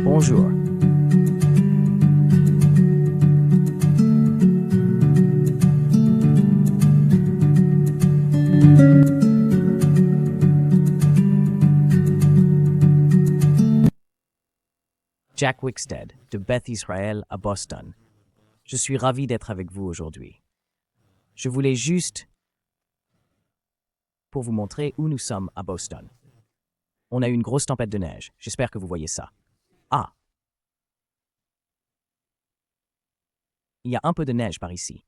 Bonjour. Jack Wickstead, de Beth Israel à Boston. Je suis ravi d'être avec vous aujourd'hui. Je voulais juste pour vous montrer où nous sommes à Boston. On a eu une grosse tempête de neige. J'espère que vous voyez ça. Ah, il y a un peu de neige par ici.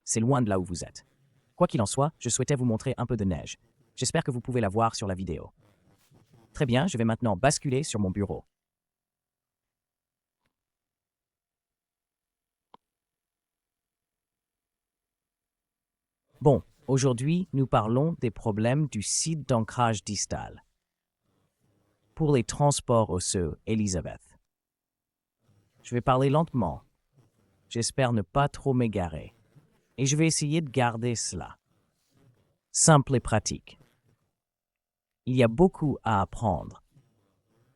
C'est loin de là où vous êtes. Quoi qu'il en soit, je souhaitais vous montrer un peu de neige. J'espère que vous pouvez la voir sur la vidéo. Très bien, je vais maintenant basculer sur mon bureau. Bon, aujourd'hui, nous parlons des problèmes du site d'ancrage distal. Pour les transports osseux, Elizabeth. Je vais parler lentement. J'espère ne pas trop m'égarer. Et je vais essayer de garder cela simple et pratique. Il y a beaucoup à apprendre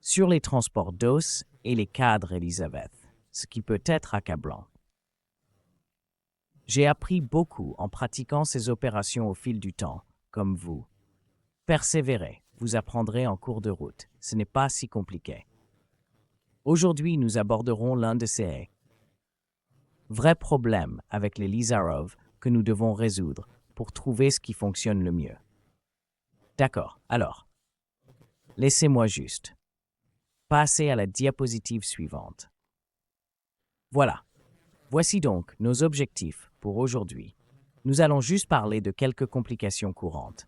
sur les transports d'os et les cadres, Elizabeth, ce qui peut être accablant. J'ai appris beaucoup en pratiquant ces opérations au fil du temps, comme vous. Persévérez, vous apprendrez en cours de route. Ce n'est pas si compliqué. Aujourd'hui, nous aborderons l'un de ces vrais problèmes avec les Lizarov que nous devons résoudre pour trouver ce qui fonctionne le mieux. D'accord, alors, laissez-moi juste passer à la diapositive suivante. Voilà, voici donc nos objectifs pour aujourd'hui. Nous allons juste parler de quelques complications courantes.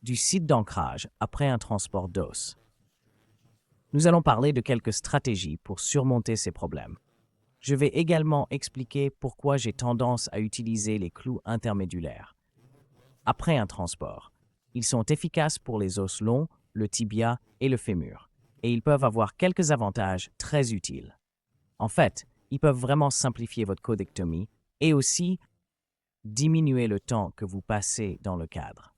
Du site d'ancrage après un transport d'os. Nous allons parler de quelques stratégies pour surmonter ces problèmes. Je vais également expliquer pourquoi j'ai tendance à utiliser les clous intermédulaires. Après un transport, ils sont efficaces pour les os longs, le tibia et le fémur, et ils peuvent avoir quelques avantages très utiles. En fait, ils peuvent vraiment simplifier votre codectomie et aussi diminuer le temps que vous passez dans le cadre.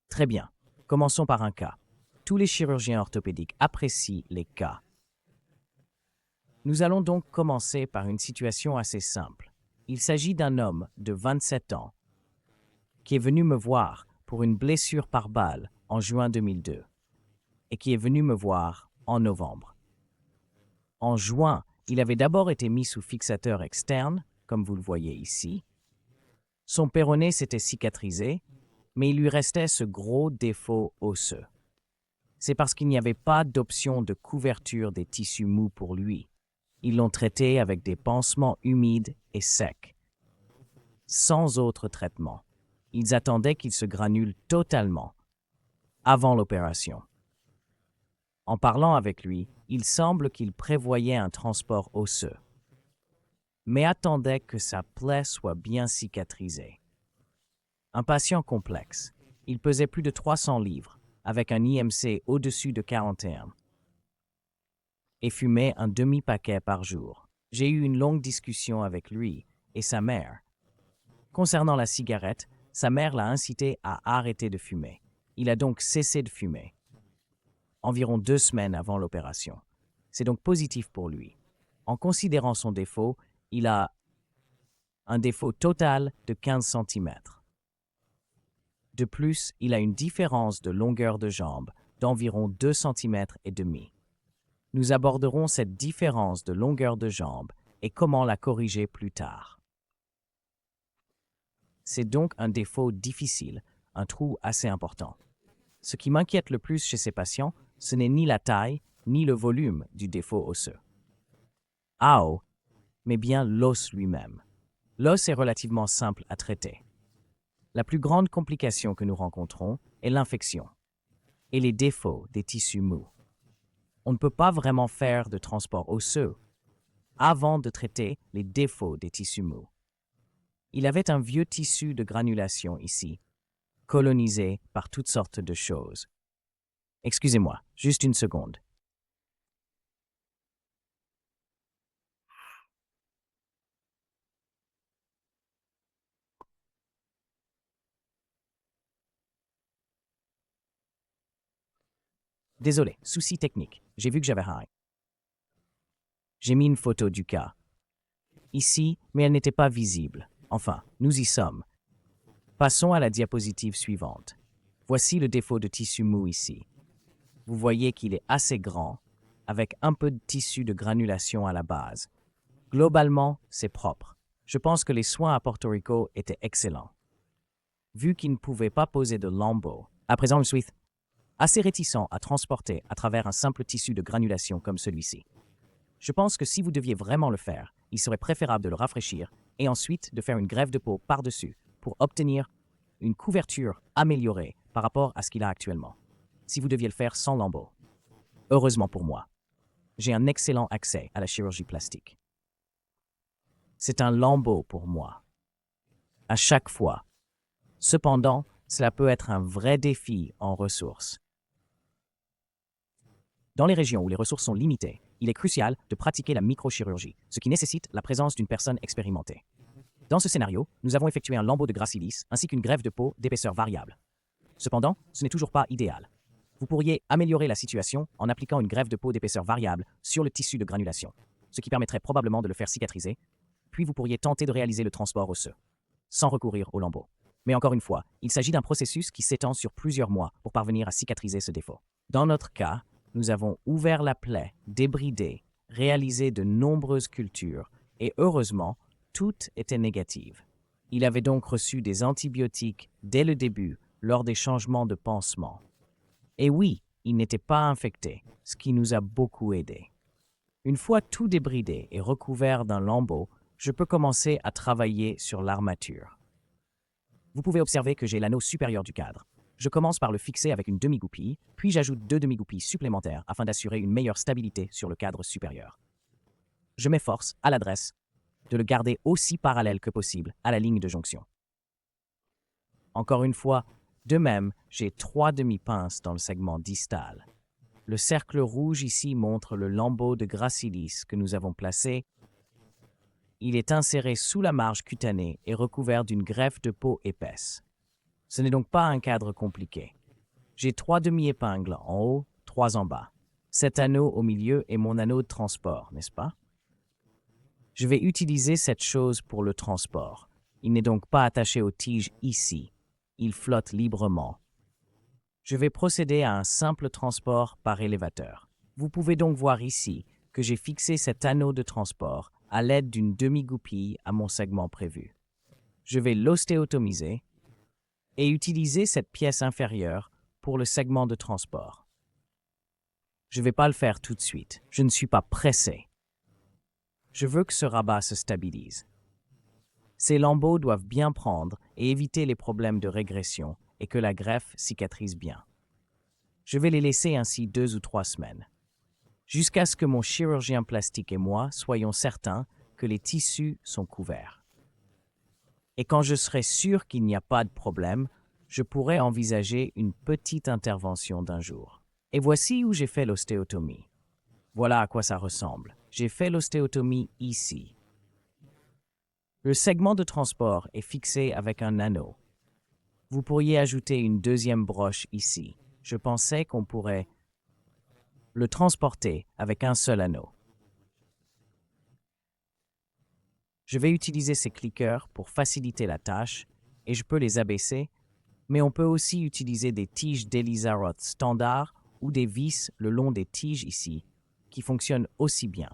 Très bien, commençons par un cas. Tous les chirurgiens orthopédiques apprécient les cas. Nous allons donc commencer par une situation assez simple. Il s'agit d'un homme de 27 ans qui est venu me voir pour une blessure par balle en juin 2002 et qui est venu me voir en novembre. En juin, il avait d'abord été mis sous fixateur externe, comme vous le voyez ici. Son péroné s'était cicatrisé, mais il lui restait ce gros défaut osseux. C'est parce qu'il n'y avait pas d'option de couverture des tissus mous pour lui. Ils l'ont traité avec des pansements humides et secs, sans autre traitement. Ils attendaient qu'il se granule totalement avant l'opération. En parlant avec lui, il semble qu'il prévoyait un transport osseux, mais attendait que sa plaie soit bien cicatrisée. Un patient complexe. Il pesait plus de 300 livres, avec un IMC au-dessus de 41, et fumait un demi-paquet par jour. J'ai eu une longue discussion avec lui et sa mère. Concernant la cigarette, sa mère l'a incité à arrêter de fumer. Il a donc cessé de fumer, environ 2 semaines avant l'opération. C'est donc positif pour lui. En considérant son défaut, il a un défaut total de 15 cm. De plus, il a une différence de longueur de jambe d'environ 2 cm et demi. Nous aborderons cette différence de longueur de jambe et comment la corriger plus tard. C'est donc un défaut difficile, un trou assez important. Ce qui m'inquiète le plus chez ces patients, ce n'est ni la taille, ni le volume du défaut osseux. AO, mais bien l'os lui-même. L'os est relativement simple à traiter. La plus grande complication que nous rencontrons est l'infection et les défauts des tissus mous. On ne peut pas vraiment faire de transport osseux avant de traiter les défauts des tissus mous. Il avait un vieux tissu de granulation ici, colonisé par toutes sortes de choses. Excusez-moi, juste une seconde. Désolé, souci technique. J'ai vu que j'avais un. J'ai mis une photo du cas. Ici, mais elle n'était pas visible. Enfin, nous y sommes. Passons à la diapositive suivante. Voici le défaut de tissu mou ici. Vous voyez qu'il est assez grand, avec un peu de tissu de granulation à la base. Globalement, c'est propre. Je pense que les soins à Porto Rico étaient excellents. Vu qu'ils ne pouvaient pas poser de lambeaux, à présent je suis assez réticent à transporter à travers un simple tissu de granulation comme celui-ci. Je pense que si vous deviez vraiment le faire, il serait préférable de le rafraîchir et ensuite de faire une greffe de peau par-dessus pour obtenir une couverture améliorée par rapport à ce qu'il a actuellement. Si vous deviez le faire sans lambeaux. Heureusement pour moi, j'ai un excellent accès à la chirurgie plastique. C'est un lambeau pour moi. À chaque fois. Cependant, cela peut être un vrai défi en ressources. Dans les régions où les ressources sont limitées, il est crucial de pratiquer la microchirurgie, ce qui nécessite la présence d'une personne expérimentée. Dans ce scénario, nous avons effectué un lambeau de gracilis ainsi qu'une greffe de peau d'épaisseur variable. Cependant, ce n'est toujours pas idéal. Vous pourriez améliorer la situation en appliquant une greffe de peau d'épaisseur variable sur le tissu de granulation, ce qui permettrait probablement de le faire cicatriser, puis vous pourriez tenter de réaliser le transport osseux, sans recourir au lambeau. Mais encore une fois, il s'agit d'un processus qui s'étend sur plusieurs mois pour parvenir à cicatriser ce défaut. Dans notre cas, nous avons ouvert la plaie, débridé, réalisé de nombreuses cultures, et heureusement, toutes étaient négatives. Il avait donc reçu des antibiotiques dès le début, lors des changements de pansement. Et oui, il n'était pas infecté, ce qui nous a beaucoup aidé. Une fois tout débridé et recouvert d'un lambeau, je peux commencer à travailler sur l'armature. Vous pouvez observer que j'ai l'anneau supérieur du cadre. Je commence par le fixer avec une demi-goupille, puis j'ajoute 2 demi-goupilles supplémentaires afin d'assurer une meilleure stabilité sur le cadre supérieur. Je m'efforce, à l'adresse, de le garder aussi parallèle que possible à la ligne de jonction. Encore une fois, de même, j'ai 3 demi-pinces dans le segment distal. Le cercle rouge ici montre le lambeau de gracilis que nous avons placé. Il est inséré sous la marge cutanée et recouvert d'une greffe de peau épaisse. Ce n'est donc pas un cadre compliqué. J'ai 3 demi-épingles en haut, 3 en bas. Cet anneau au milieu est mon anneau de transport, n'est-ce pas? Je vais utiliser cette chose pour le transport. Il n'est donc pas attaché aux tiges ici. Il flotte librement. Je vais procéder à un simple transport par élévateur. Vous pouvez donc voir ici que j'ai fixé cet anneau de transport à l'aide d'une demi-goupille à mon segment prévu. Je vais l'ostéotomiser et utiliser cette pièce inférieure pour le segment de transport. Je ne vais pas le faire tout de suite. Je ne suis pas pressé. Je veux que ce rabat se stabilise. Ces lambeaux doivent bien prendre et éviter les problèmes de régression et que la greffe cicatrise bien. Je vais les laisser ainsi 2 ou 3 semaines, jusqu'à ce que mon chirurgien plastique et moi soyons certains que les tissus sont couverts. Et quand je serai sûr qu'il n'y a pas de problème, je pourrais envisager une petite intervention d'un jour. Et voici où j'ai fait l'ostéotomie. Voilà à quoi ça ressemble. J'ai fait l'ostéotomie ici. Le segment de transport est fixé avec un anneau. Vous pourriez ajouter une deuxième broche ici. Je pensais qu'on pourrait le transporter avec un seul anneau. Je vais utiliser ces cliqueurs pour faciliter la tâche et je peux les abaisser, mais on peut aussi utiliser des tiges d'Elizaroth standard ou des vis le long des tiges ici, qui fonctionnent aussi bien.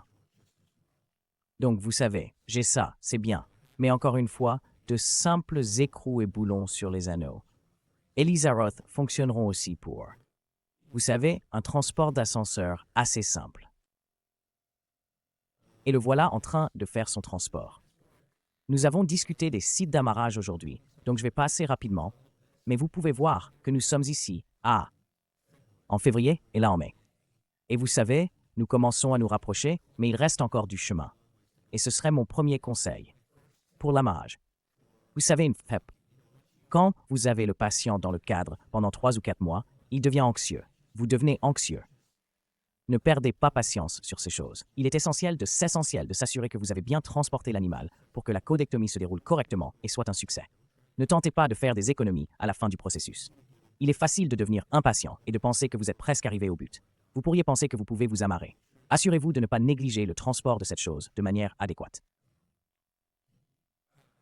Donc vous savez, j'ai ça, c'est bien, mais encore une fois, de simples écrous et boulons sur les anneaux. Elizaroth fonctionneront aussi pour, vous savez, un transport d'ascenseur assez simple. Et le voilà en train de faire son transport. Nous avons discuté des sites d'amarrage aujourd'hui, donc je vais passer rapidement, mais vous pouvez voir que nous sommes ici, en février et là en mai. Et vous savez, nous commençons à nous rapprocher, mais il reste encore du chemin. Et ce serait mon premier conseil. Pour l'amarrage. Vous savez, une PEP. Quand vous avez le patient dans le cadre pendant 3 ou 4 mois, il devient anxieux. Vous devenez anxieux. Ne perdez pas patience sur ces choses. Il est essentiel de s'assurer que vous avez bien transporté l'animal pour que la codectomie se déroule correctement et soit un succès. Ne tentez pas de faire des économies à la fin du processus. Il est facile de devenir impatient et de penser que vous êtes presque arrivé au but. Vous pourriez penser que vous pouvez vous amarrer. Assurez-vous de ne pas négliger le transport de cette chose de manière adéquate.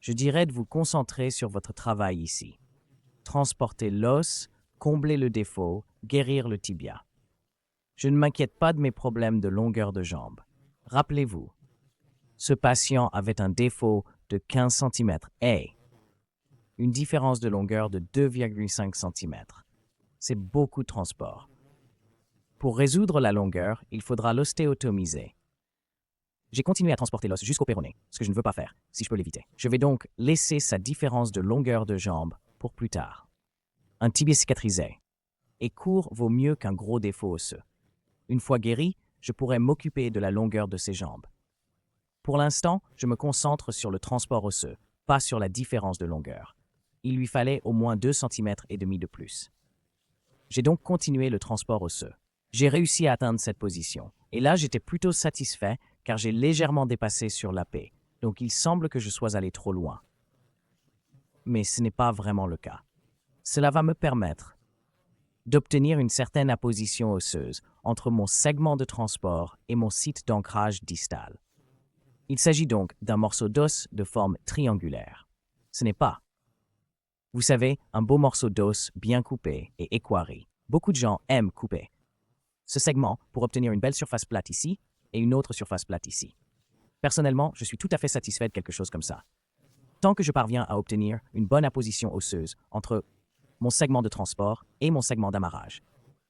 Je dirais de vous concentrer sur votre travail ici. Transporter l'os, combler le défaut, guérir le tibia. Je ne m'inquiète pas de mes problèmes de longueur de jambe. Rappelez-vous, ce patient avait un défaut de 15 cm et une différence de longueur de 2,5 cm. C'est beaucoup de transport. Pour résoudre la longueur, il faudra l'ostéotomiser. J'ai continué à transporter l'os jusqu'au péroné, ce que je ne veux pas faire, si je peux l'éviter. Je vais donc laisser sa différence de longueur de jambe pour plus tard. Un tibia cicatrisé et court vaut mieux qu'un gros défaut osseux. Une fois guéri, je pourrai m'occuper de la longueur de ses jambes. Pour l'instant, je me concentre sur le transport osseux, pas sur la différence de longueur. Il lui fallait au moins 2,5 cm de plus. J'ai donc continué le transport osseux. J'ai réussi à atteindre cette position, et là j'étais plutôt satisfait car j'ai légèrement dépassé sur l'AP, donc il semble que je sois allé trop loin. Mais ce n'est pas vraiment le cas. Cela va me permettre d'obtenir une certaine apposition osseuse entre mon segment de transport et mon site d'ancrage distal. Il s'agit donc d'un morceau d'os de forme triangulaire. Ce n'est pas, vous savez, un beau morceau d'os bien coupé et équarri. Beaucoup de gens aiment couper ce segment pour obtenir une belle surface plate ici et une autre surface plate ici. Personnellement, je suis tout à fait satisfait de quelque chose comme ça. Tant que je parviens à obtenir une bonne apposition osseuse entre mon segment de transport et mon segment d'amarrage.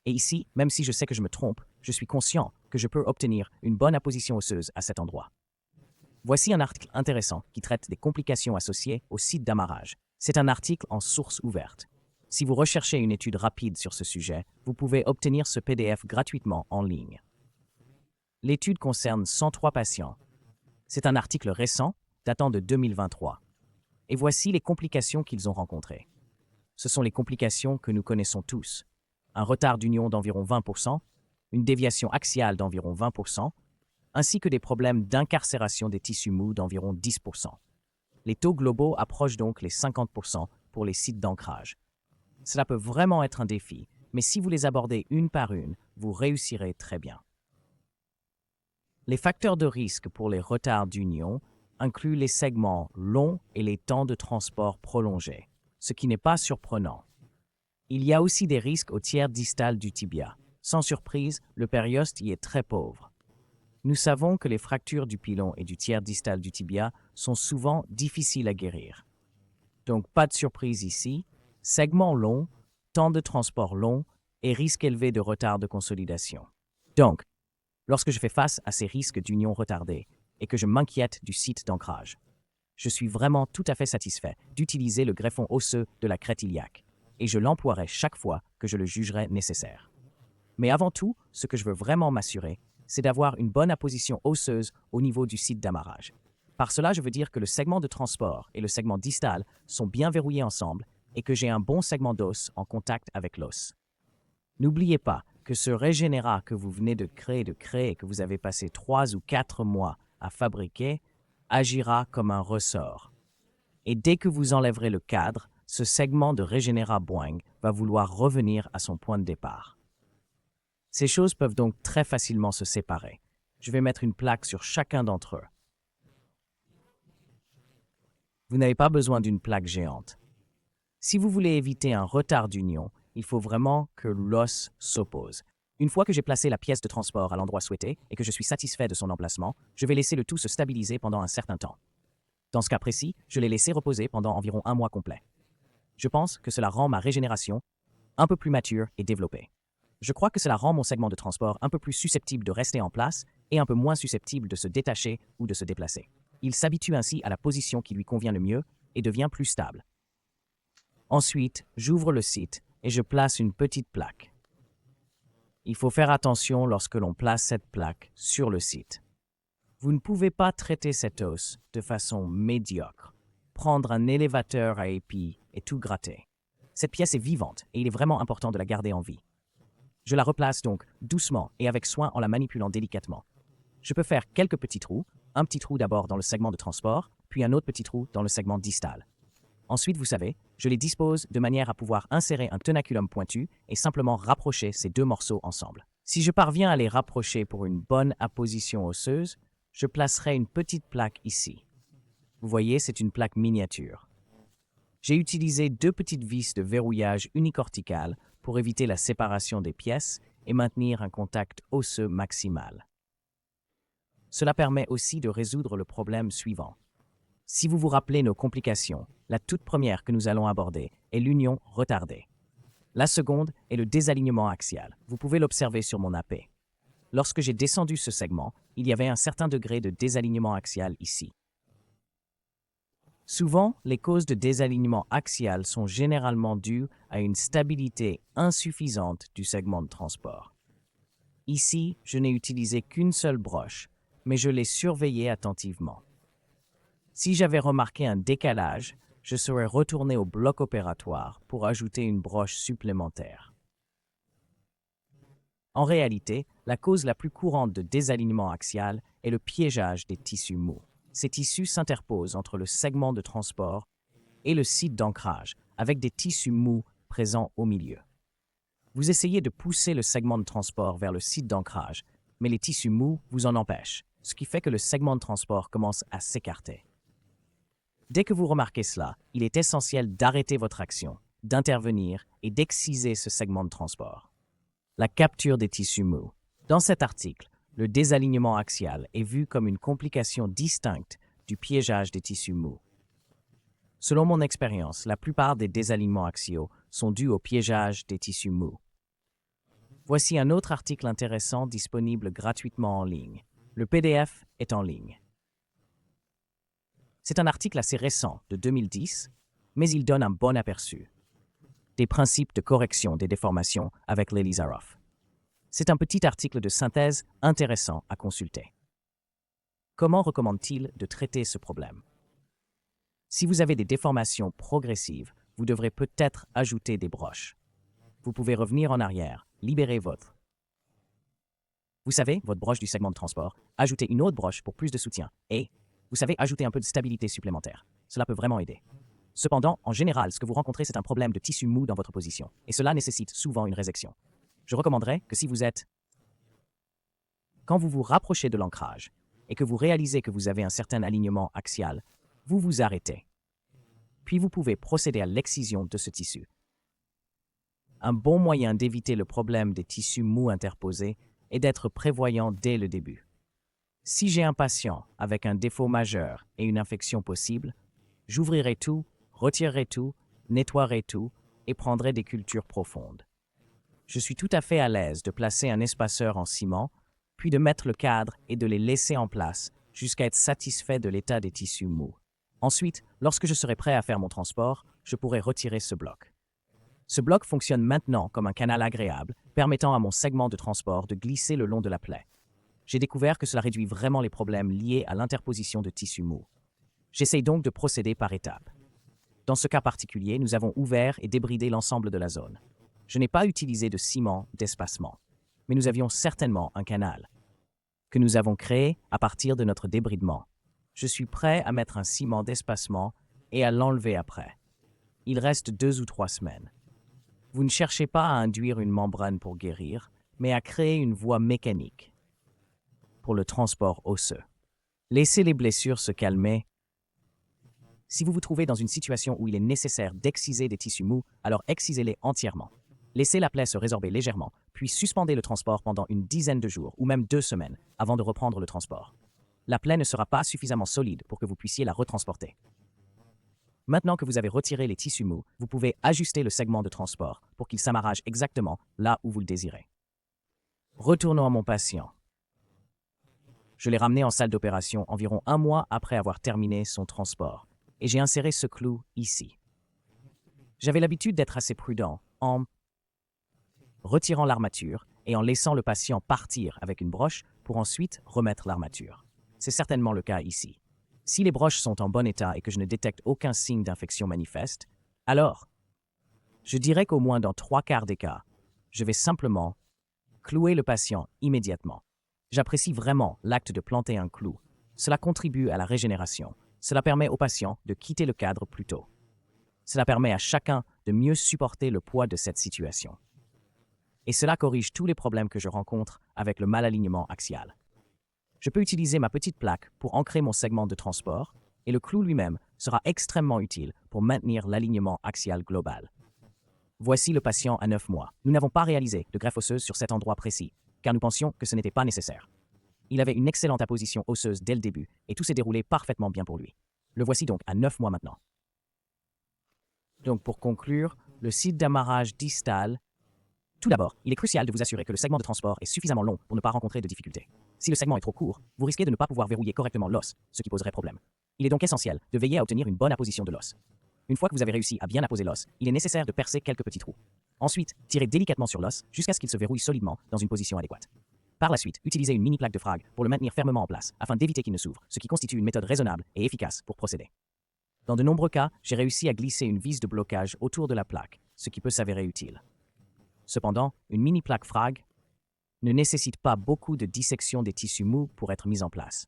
Et ici, même si je sais que je me trompe, je suis conscient que je peux obtenir une bonne apposition osseuse à cet endroit. Voici un article intéressant qui traite des complications associées au site d'amarrage. C'est un article en source ouverte. Si vous recherchez une étude rapide sur ce sujet, vous pouvez obtenir ce PDF gratuitement en ligne. L'étude concerne 103 patients. C'est un article récent, datant de 2023. Et voici les complications qu'ils ont rencontrées. Ce sont les complications que nous connaissons tous. Un retard d'union d'environ 20%, une déviation axiale d'environ 20%, ainsi que des problèmes d'incarcération des tissus mous d'environ 10%. Les taux globaux approchent donc les 50% pour les sites d'ancrage. Cela peut vraiment être un défi, mais si vous les abordez une par une, vous réussirez très bien. Les facteurs de risque pour les retards d'union incluent les segments longs et les temps de transport prolongés, ce qui n'est pas surprenant. Il y a aussi des risques au tiers distal du tibia. Sans surprise, le périoste y est très pauvre. Nous savons que les fractures du pilon et du tiers distal du tibia sont souvent difficiles à guérir. Donc pas de surprise ici, segment long, temps de transport long et risque élevé de retard de consolidation. Donc, lorsque je fais face à ces risques d'union retardée et que je m'inquiète du site d'ancrage, je suis vraiment tout à fait satisfait d'utiliser le greffon osseux de la crête iliaque et je l'emploierai chaque fois que je le jugerai nécessaire. Mais avant tout, ce que je veux vraiment m'assurer, c'est d'avoir une bonne apposition osseuse au niveau du site d'amarrage. Par cela, je veux dire que le segment de transport et le segment distal sont bien verrouillés ensemble et que j'ai un bon segment d'os en contact avec l'os. N'oubliez pas que ce régénérat que vous venez de créer et que vous avez passé 3 ou 4 mois à fabriquer agira comme un ressort. Et dès que vous enlèverez le cadre, ce segment de régénérat Boeing va vouloir revenir à son point de départ. Ces choses peuvent donc très facilement se séparer. Je vais mettre une plaque sur chacun d'entre eux. Vous n'avez pas besoin d'une plaque géante. Si vous voulez éviter un retard d'union, il faut vraiment que l'os s'oppose. Une fois que j'ai placé la pièce de transport à l'endroit souhaité et que je suis satisfait de son emplacement, je vais laisser le tout se stabiliser pendant un certain temps. Dans ce cas précis, je l'ai laissé reposer pendant environ 1 mois complet. Je pense que cela rend ma régénération un peu plus mature et développée. Je crois que cela rend mon segment de transport un peu plus susceptible de rester en place et un peu moins susceptible de se détacher ou de se déplacer. Il s'habitue ainsi à la position qui lui convient le mieux et devient plus stable. Ensuite, j'ouvre le site et je place une petite plaque. Il faut faire attention lorsque l'on place cette plaque sur le site. Vous ne pouvez pas traiter cet os de façon médiocre, prendre un élévateur à épis et tout gratter. Cette pièce est vivante et il est vraiment important de la garder en vie. Je la replace donc doucement et avec soin en la manipulant délicatement. Je peux faire quelques petits trous, un petit trou d'abord dans le segment de transport, puis un autre petit trou dans le segment distal. Ensuite, vous savez, Je les dispose de manière à pouvoir insérer un tenaculum pointu et simplement rapprocher ces deux morceaux ensemble. Si je parviens à les rapprocher pour une bonne apposition osseuse, je placerai une petite plaque ici. Vous voyez, c'est une plaque miniature. J'ai utilisé deux petites vis de verrouillage unicortical pour éviter la séparation des pièces et maintenir un contact osseux maximal. Cela permet aussi de résoudre le problème suivant. Si vous vous rappelez nos complications, la toute première que nous allons aborder est l'union retardée. La seconde est le désalignement axial. Vous pouvez l'observer sur mon AP. Lorsque j'ai descendu ce segment, il y avait un certain degré de désalignement axial ici. Souvent, les causes de désalignement axial sont généralement dues à une stabilité insuffisante du segment de transport. Ici, je n'ai utilisé qu'une seule broche, mais je l'ai surveillée attentivement. Si j'avais remarqué un décalage, je serais retourné au bloc opératoire pour ajouter une broche supplémentaire. En réalité, la cause la plus courante de désalignement axial est le piégeage des tissus mous. Ces tissus s'interposent entre le segment de transport et le site d'ancrage, avec des tissus mous présents au milieu. Vous essayez de pousser le segment de transport vers le site d'ancrage, mais les tissus mous vous en empêchent, ce qui fait que le segment de transport commence à s'écarter. Dès que vous remarquez cela, il est essentiel d'arrêter votre action, d'intervenir et d'exciser ce segment de transport. La capture des tissus mous. Dans cet article, le désalignement axial est vu comme une complication distincte du piégeage des tissus mous. Selon mon expérience, la plupart des désalignements axiaux sont dus au piégeage des tissus mous. Voici un autre article intéressant disponible gratuitement en ligne. Le PDF est en ligne. C'est un article assez récent, de 2010, mais il donne un bon aperçu des principes de correction des déformations avec Lelizaroff. C'est un petit article de synthèse intéressant à consulter. Comment recommande-t-il de traiter ce problème? Si vous avez des déformations progressives, vous devrez peut-être ajouter des broches. Vous pouvez revenir en arrière, libérer votre. Vous savez, votre broche du segment de transport, ajouter une autre broche pour plus de soutien et, vous savez, ajouter un peu de stabilité supplémentaire. Cela peut vraiment aider. Cependant, en général, ce que vous rencontrez, c'est un problème de tissu mou dans votre position, et cela nécessite souvent une résection. Je recommanderais que si vous êtes... Quand vous vous rapprochez de l'ancrage et que vous réalisez que vous avez un certain alignement axial, vous vous arrêtez. Puis vous pouvez procéder à l'excision de ce tissu. Un bon moyen d'éviter le problème des tissus mous interposés est d'être prévoyant dès le début. Si j'ai un patient avec un défaut majeur et une infection possible, j'ouvrirai tout, retirerai tout, nettoierai tout et prendrai des cultures profondes. Je suis tout à fait à l'aise de placer un espaceur en ciment, puis de mettre le cadre et de les laisser en place jusqu'à être satisfait de l'état des tissus mous. Ensuite, lorsque je serai prêt à faire mon transport, je pourrai retirer ce bloc. Ce bloc fonctionne maintenant comme un canal agréable, permettant à mon segment de transport de glisser le long de la plaie. J'ai découvert que cela réduit vraiment les problèmes liés à l'interposition de tissus mous. J'essaye donc de procéder par étapes. Dans ce cas particulier, nous avons ouvert et débridé l'ensemble de la zone. Je n'ai pas utilisé de ciment d'espacement, mais nous avions certainement un canal que nous avons créé à partir de notre débridement. Je suis prêt à mettre un ciment d'espacement et à l'enlever après. Il reste 2 ou 3 semaines. Vous ne cherchez pas à induire une membrane pour guérir, mais à créer une voie mécanique pour le transport osseux. Laissez les blessures se calmer. Si vous vous trouvez dans une situation où il est nécessaire d'exciser des tissus mous, alors excisez-les entièrement. Laissez la plaie se résorber légèrement, puis suspendez le transport pendant une dizaine de jours ou même 2 semaines avant de reprendre le transport. La plaie ne sera pas suffisamment solide pour que vous puissiez la retransporter. Maintenant que vous avez retiré les tissus mous, vous pouvez ajuster le segment de transport pour qu'il s'amarrage exactement là où vous le désirez. Retournons à mon patient. Je l'ai ramené en salle d'opération environ 1 mois après avoir terminé son transport, et j'ai inséré ce clou ici. J'avais l'habitude d'être assez prudent en retirant l'armature et en laissant le patient partir avec une broche pour ensuite remettre l'armature. C'est certainement le cas ici. Si les broches sont en bon état et que je ne détecte aucun signe d'infection manifeste, alors, je dirais qu'au moins dans 3/4 des cas, je vais simplement clouer le patient immédiatement. J'apprécie vraiment l'acte de planter un clou. Cela contribue à la régénération. Cela permet au patient de quitter le cadre plus tôt. Cela permet à chacun de mieux supporter le poids de cette situation. Et cela corrige tous les problèmes que je rencontre avec le mal-alignement axial. Je peux utiliser ma petite plaque pour ancrer mon segment de transport et le clou lui-même sera extrêmement utile pour maintenir l'alignement axial global. Voici le patient à 9 mois. Nous n'avons pas réalisé de greffe osseuse sur cet endroit précis, car nous pensions que ce n'était pas nécessaire. Il avait une excellente apposition osseuse dès le début et tout s'est déroulé parfaitement bien pour lui. Le voici donc à 9 mois maintenant. Donc pour conclure, le site d'amarrage distal. Tout d'abord, il est crucial de vous assurer que le segment de transport est suffisamment long pour ne pas rencontrer de difficultés. Si le segment est trop court, vous risquez de ne pas pouvoir verrouiller correctement l'os, ce qui poserait problème. Il est donc essentiel de veiller à obtenir une bonne apposition de l'os. Une fois que vous avez réussi à bien apposer l'os, il est nécessaire de percer quelques petits trous. Ensuite, tirez délicatement sur l'os jusqu'à ce qu'il se verrouille solidement dans une position adéquate. Par la suite, utilisez une mini plaque de frag pour le maintenir fermement en place afin d'éviter qu'il ne s'ouvre, ce qui constitue une méthode raisonnable et efficace pour procéder. Dans de nombreux cas, j'ai réussi à glisser une vis de blocage autour de la plaque, ce qui peut s'avérer utile. Cependant, une mini plaque frag ne nécessite pas beaucoup de dissection des tissus mous pour être mise en place.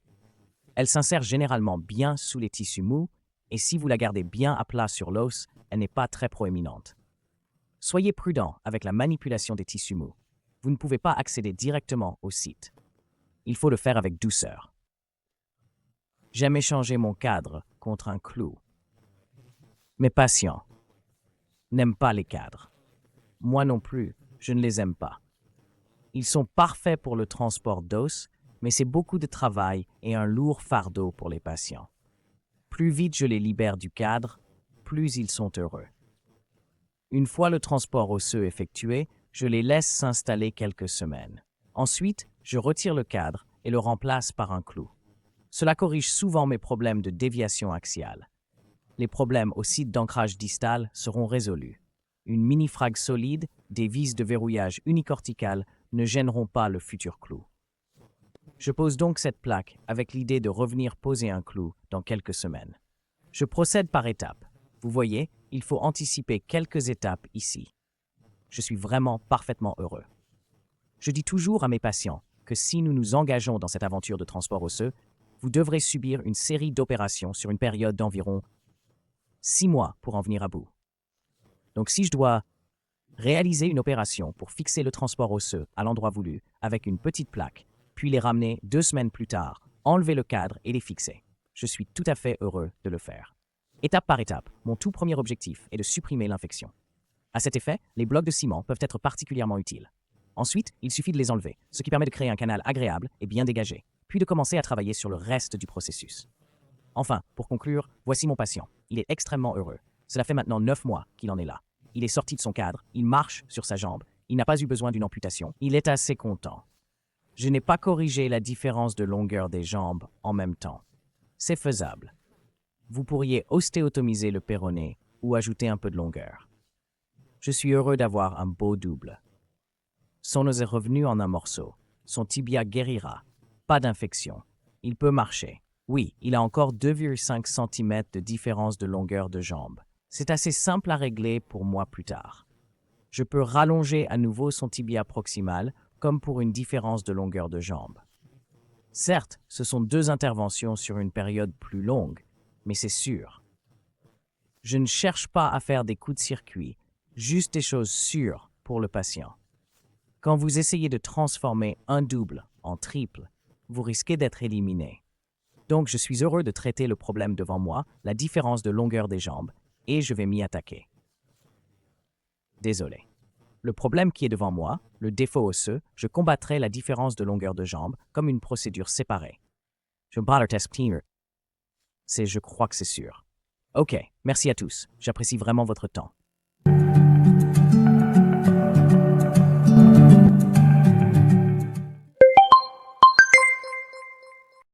Elle s'insère généralement bien sous les tissus mous et si vous la gardez bien à plat sur l'os, elle n'est pas très proéminente. Soyez prudent avec la manipulation des tissus mous. Vous ne pouvez pas accéder directement au site. Il faut le faire avec douceur. J'aime échanger mon cadre contre un clou. Mes patients n'aiment pas les cadres. Moi non plus, je ne les aime pas. Ils sont parfaits pour le transport d'os, mais c'est beaucoup de travail et un lourd fardeau pour les patients. Plus vite je les libère du cadre, plus ils sont heureux. Une fois le transport osseux effectué, je les laisse s'installer quelques semaines. Ensuite, je retire le cadre et le remplace par un clou. Cela corrige souvent mes problèmes de déviation axiale. Les problèmes au site d'ancrage distal seront résolus. Une mini-frag solide, des vis de verrouillage unicorticales ne gêneront pas le futur clou. Je pose donc cette plaque avec l'idée de revenir poser un clou dans quelques semaines. Je procède par étapes. Vous voyez, il faut anticiper quelques étapes ici. Je suis vraiment parfaitement heureux. Je dis toujours à mes patients que si nous nous engageons dans cette aventure de transport osseux, vous devrez subir une série d'opérations sur une période d'environ 6 mois pour en venir à bout. Donc si je dois réaliser une opération pour fixer le transport osseux à l'endroit voulu avec une petite plaque, puis les ramener 2 semaines plus tard, enlever le cadre et les fixer, je suis tout à fait heureux de le faire. Étape par étape, mon tout premier objectif est de supprimer l'infection. À cet effet, les blocs de ciment peuvent être particulièrement utiles. Ensuite, il suffit de les enlever, ce qui permet de créer un canal agréable et bien dégagé, puis de commencer à travailler sur le reste du processus. Enfin, pour conclure, voici mon patient. Il est extrêmement heureux. Cela fait maintenant 9 mois qu'il en est là. Il est sorti de son cadre, il marche sur sa jambe, il n'a pas eu besoin d'une amputation, il est assez content. Je n'ai pas corrigé la différence de longueur des jambes en même temps. C'est faisable. Vous pourriez ostéotomiser le péroné ou ajouter un peu de longueur. Je suis heureux d'avoir un beau double. Son os est revenu en un morceau. Son tibia guérira. Pas d'infection. Il peut marcher. Oui, il a encore 2,5 cm de différence de longueur de jambe. C'est assez simple à régler pour moi plus tard. Je peux rallonger à nouveau son tibia proximal comme pour une différence de longueur de jambe. Certes, ce sont 2 interventions sur une période plus longue, mais c'est sûr. Je ne cherche pas à faire des coups de circuit, juste des choses sûres pour le patient. Quand vous essayez de transformer un double en triple, vous risquez d'être éliminé. Donc je suis heureux de traiter le problème devant moi, la différence de longueur des jambes, et je vais m'y attaquer. Désolé. Le problème qui est devant moi, le défaut osseux, je combattrai la différence de longueur de jambes comme une procédure séparée. Je crois que c'est sûr. Ok, merci à tous. J'apprécie vraiment votre temps.